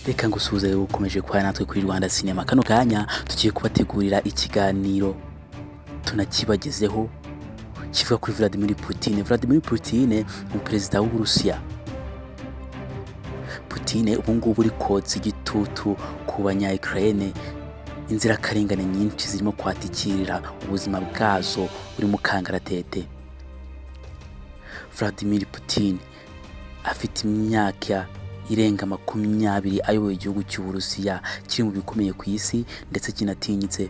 Reka ngusuhuze ukomeje kwa natwe kuri Rwanda Cinema. Kano kanya tugiye kubategurira ikiganiro tunakibagezeho kivuga kuri Vladimir Putin. Vladimir Putin umuperezida w'Uburusiya. Putin ubu ngubu uri kotsa igitutu ku banya-Ukraine, inzirakarengane nyinshi zirimo kuhatikirira ubuzima bwazo buri mu kangaratete. Vladimir Putin afite imyaka irenga 20 ayoboye igihugu cy'Uburusiya kiri mu bikomeye ku isi ndetse kinatinyitse.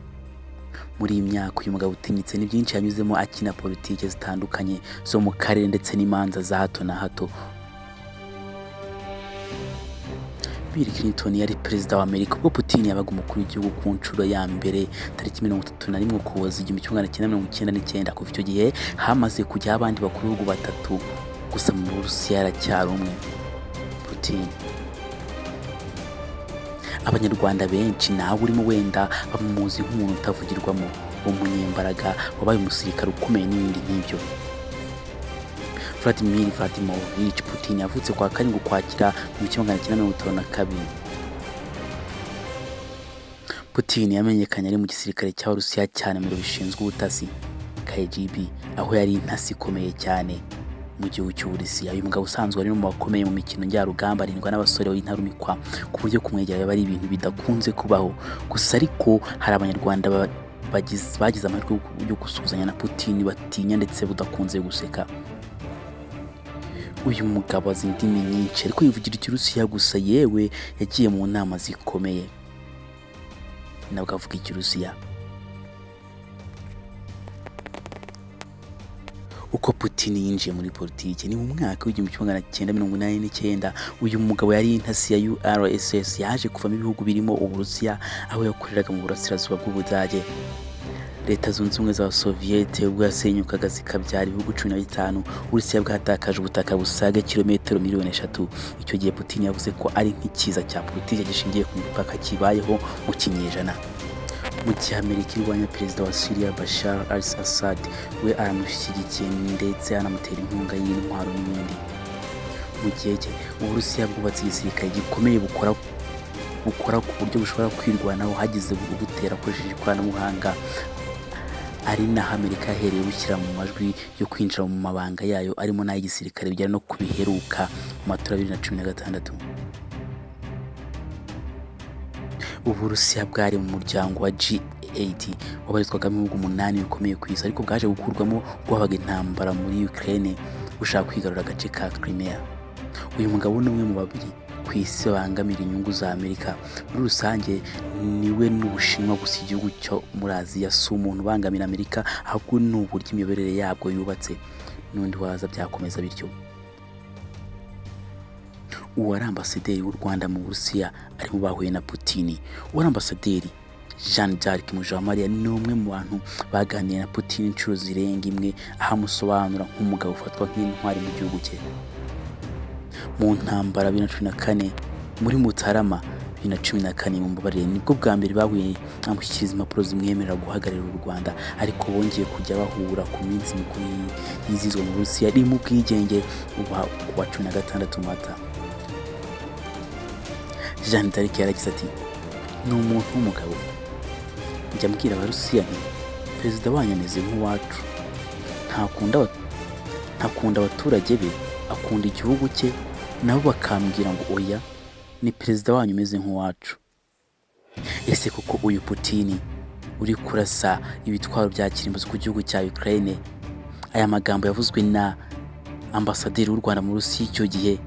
Muri iyi myaka uyu mugabo utinyitse ni byinshi yanyuzemo akina politike zitandukanye zo mu karere ndetse n'imanza za hato na hato. Bill Clinton yari perezida wa Amerika ubwo Putin yabaga umukuru w'igihugu ku nshuro ya mbere tariki 31 Ukuboza 1999. Kuva icyo gihe hamaze kujya abandi bakuru b'ibihugu batatu gusa mu Burusiya yaracyari umwe, Putin. Abanyarwanda benshi nawe urimo wenda bamuzi nk'umuntu utavugirwamo, umunyembaraga wabaye umusirikare ukomeye n'ibindi nk'ibyo. Vladimir Vladimirovich Putin yavutse kwa 7 Ukwakira 1952. Putin yamenyekanye ari mu gisirikare cy'Abarusiya cyane mu biro bishinzwe ubutasi KGB, aho yari intasi ikomeye cyane mu gihugu cy'Uburusiya. Uyu mugabo usanzwe ari mu bakomeye mu mikino njyarugamba, arindwa n'abasore w'intarumikwa ku buryo kumwegera biba ari ibintu bidakunze kubaho. Gusa ariko hari abanyarwanda bagize amahirwe yo gusuzanya na Putin batinya ndetse budakunze guseka. Uyu mugabo azi indimi nyinshi ariko yivugira Ikirusiya gusa, yewe yagiye mu nama zikomeye nabwo avuga Ikirusiya. Uko Putin yinjiye muri politiki ni mu mwaka w'1989. Uyu mugabo yari intasi ya URSS yaje kuvamo ibihugu birimo Uburusiya, aho yakoreraga mu burasirazuba bw'Ubudage. Leta zunze ubumwe za Soviete ubwo yasenyukaga zikabyara ibihugu 15, Uburusiya bwatakaje ubutaka busaga kilometero 3,000,000. Icyo gihe Putin yavuze ko ari nk'ikiza cya politiki gishingiye ku mipaka kibayeho mu kinyejana. Mu gihe Amerika irwanya perezida wa Syria Bashar al-Assad, we aramushyigikiye ndetse anamutera inkunga y'intwaro n'ibindi. Mu gihe cye Uburusiya bwubatse igisirikare gikomeye bukora ku buryo bushobora kwirwanaho hagize ubutera akoresheje ikoranabuhanga, ari naho Amerika yahereye bushyira mu majwi yo kwinjira mu mabanga yayo arimo n'ay'igisirikare bijyana no kubiheruka mu matora 2016. Uburusiya bwari mu muryango wa G8 wabarizwagamo ibihugu 8 bikomeye ku isi, ariko bwaje gukurwamo guhabaga intambara muri Ukraine bushaka kwigarura agace ka Crimea. Uyu mugabo ni umwe mu babiri ku isi bangamira inyungu za Amerika. Muri rusange niwe n'Ubushinwa gusa igihugu cyo muri Aziya si umuntu bangamira Amerika, ahubwo ni uburyo imiyoborere yabwo yubatse. N'undi waza byakomeza bityo. Uwari ambasaderi w'u Rwanda mu Burusiya ari mu bahuye na Putin. Uwari ambasaderi Jean D'Arc Mujawamariya ni umwe mu bantu baganiriye na Putin inshuro zirenga imwe, ahamusobanura nk'umugabo ufatwa nk'intwari mu gihugu cye. Mu ntambara 2014 muri Mutarama 2014 mu Mbabarire nibwo bwa mbere bahuye amushyikiriza impapuro zimwemerera guhagararira u Rwanda, ariko bongeye kujya bahura ku minsi mikuru yizizwa mu Burusiya ari mu bwigenge wa 16 Mata. Jean D'Arc yaragize ati, ni umuntu w'umugabo. Njya mbwira Abarusiya nti perezida wanyu ameze nk'uwacu, ntakunda abaturage be, akunda igihugu cye, nabo bakambwira ngo oya, ni perezida wanyu umeze nk'uwacu. Ese kuko uyu Putin uri kurasa ibitwaro bya kirimbuzi ku gihugu cya Ukraine? Aya magambo yavuzwe na ambasaderi w'u Rwanda mu Rusiya icyo gihe.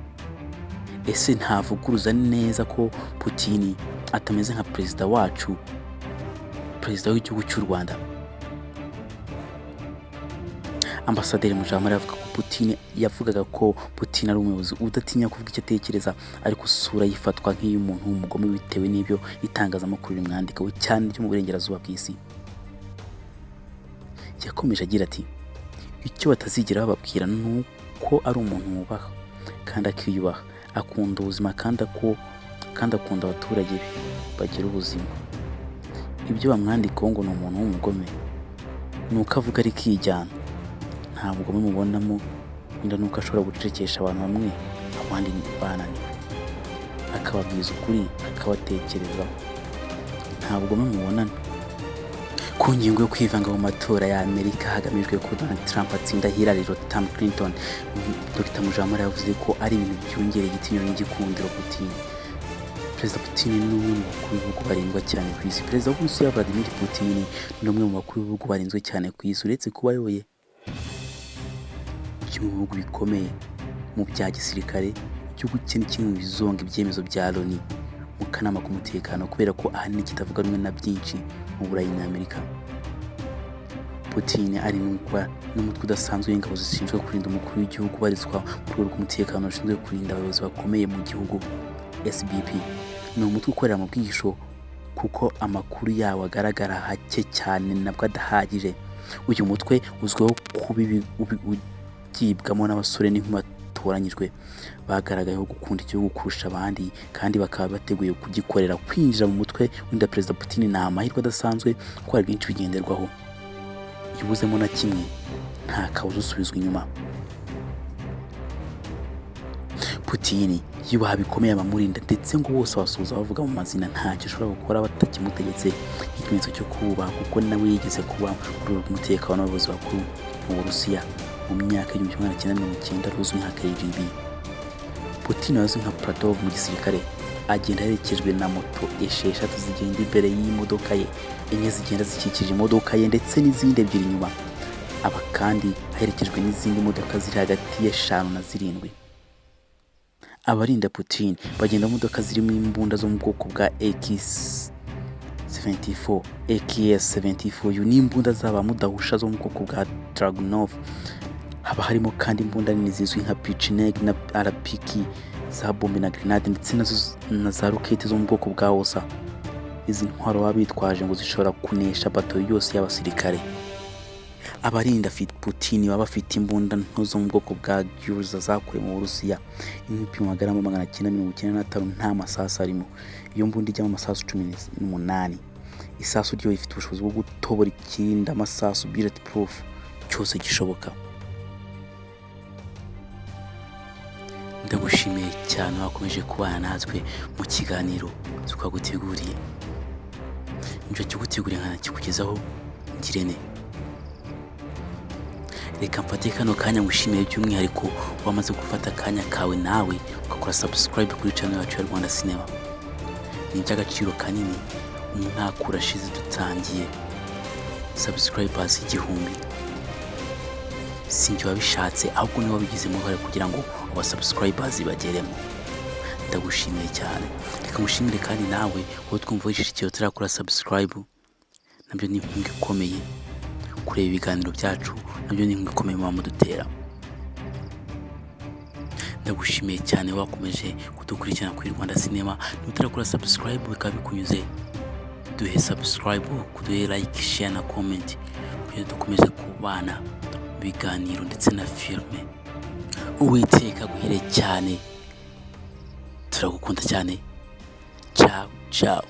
Ese ntavuguruza neza ko Putin atameze nka perezida wacu, perezida w'igihugu cy'u Rwanda? Ambasaderi Mujawamariya avuga ko Putin yavugaga ko Putin ari umuyobozi udatinya kuvuga icyo atekereza, ariko usura yifatwa nk'iy'umuntu w'umugome bitewe n'ibyo itangazamakuru rimwandikaho cyane ryo mu burengerazuba bw'isi. Yakomeje agira ati, icyo batazigera bababwira ni uko ari umuntu wubaha kandi akiyubaha, akunda ubuzima kandi akunda abaturage be bagira ubuzima. Ibyo bamwandikaho ngo ni umuntu w'umugome ni uko avuga ari kijyana, ntabwo mubonamo inda nuko ashobora gucecekesha abantu bamwe abandi bananiwe. akababwiza ukuri, akabatekerezaho. Ntabwo mubonana. Ku ngingo yo kwivanga mu matora ya Amerika hagamijwe ko Donald Trump atsinda Hillary Clinton, Dr. Mujamara yavuze ko ari ibintu byongereye igitinyiro n'igikundiro Putin. Perezida Putin ni umwe mu bakuru b'ibihugu barindwa cyane ku isi. Perezida w'Uburusiya Vladimir Putin ni umwe mu bakuru b'ibihugu barinzwe cyane ku isi, uretse kuba ayoboye kimwe mu bihugu bikomeye mu bya gisirikare. Igihugu cye ni kimwe mu bizonga ibyemezo bya Loni mu kanama k'umutekano kubera ko ahanini kitavuga rumwe na byinshi mu Burayi na Amerika. Putin arindwa n'umutwe udasanzwe w'ingabo zishinzwe kurinda umukuru w'igihugu ubarizwa mu rwego rw'umutekano rushinzwe kurinda abayobozi bakomeye mu gihugu, SBP. Ni umutwe ukorera mu bwihisho kuko amakuru yawo agaragara hake cyane nabwo adahagije. Uyu mutwe uzwiho kuba ugibwamo n'abasore n'inkumi batoranyijwe bagaragayeho gukunda igihugu kurusha abandi, kandi bakaba bateguye kugikorera. Kwinjira mu mutwe w'inda Perezida Putin ni amahirwe adasanzwe kuko hari byinshi bigenderwaho. Iyo ubuzemo na kimwe nta kabuza usubizwa inyuma. Putin yubaha bikomeye abamurinda ndetse ngo bose basuhuza bavuga mu mazina, ntacyo ashobora gukora batakimutegetse, nk'ikimenyetso cyo kubaha kuko nawe yigeze kuba mu rwego rw'umutekano w'abayobozi bakuru mu Burusiya mu myaka y'1990 ruzwi nka KGB. Putin azwi nka Pradov mu gisirikare, agenda aherekejwe na moto 6 zigenda imbere y'imodoka ye, 4 zigenda zikikije imodoka ye ndetse n'izindi 2 inyuma. Aba kandi aherekejwe n'izindi modoka ziri hagati ya 5 na 7. Abarinda Putin bagenda mu modoka zirimo imbunda zo mu bwoko bwa AK-74 ni imbunda zaba mudahusha zo mu bwoko bwa Dragunov. Haba harimo kandi imbunda nini zizwi nka Pichineg na RPK za bombe na grenade ndetse na za roketi zo mu bwoko bwa Osa. Izi ntwaro baba bitwaje ngo zishobora kunesha bato yose y'abasirikare. Abarinda Putin baba bafite imbunda nto zo mu bwoko bwa Gyuza zakorewe mu Burusiya, ibipimo magarama 995 nta masasu arimo. Iyo mbunda ijyamo amasasu 18. Isasu ryo ifite ubushobozi bwo gutobora ikirinda amasasu bulletproof cyose gishoboka. Ndagushimiye cyane wakomeje kubana natwe mu kiganiro twaguteguriye. Njye kiguteguriye nkana kikugezaho ngirene. Reka mfate kano kanya ngushimiye by'umwihariko wamaze gufata akanya kawe nawe ugakora subscribe kuri channel yacu ya Rwanda Cinema. Ni iby'agaciro kanini, umwaka urashize dutangiye subscribers 1000. Sinjye wabishatse ahubwo niwe wabigizemo uruhare kugira ngo aba subscribers bageremo. Ndagushimiye cyane. Reka ngushimire kandi nawe wowe twumva wishishikira utarakora subscribe, nabyo ni inkunga ikomeye. Kureba ibiganiro byacu nabyo ni inkunga ikomeye mu dutera. Ndagushimiye cyane wakomeje kudukurikirana kuri Rwanda Cinema. Nutarakora subscribe bikaba bikunyuze, duhe subscribe, kuduhe like, share na comment kugira dukomeze kubana biganiro ndetse na filme. Uwiteka guhire cyane, turagukunda cyane. Ciao ciao.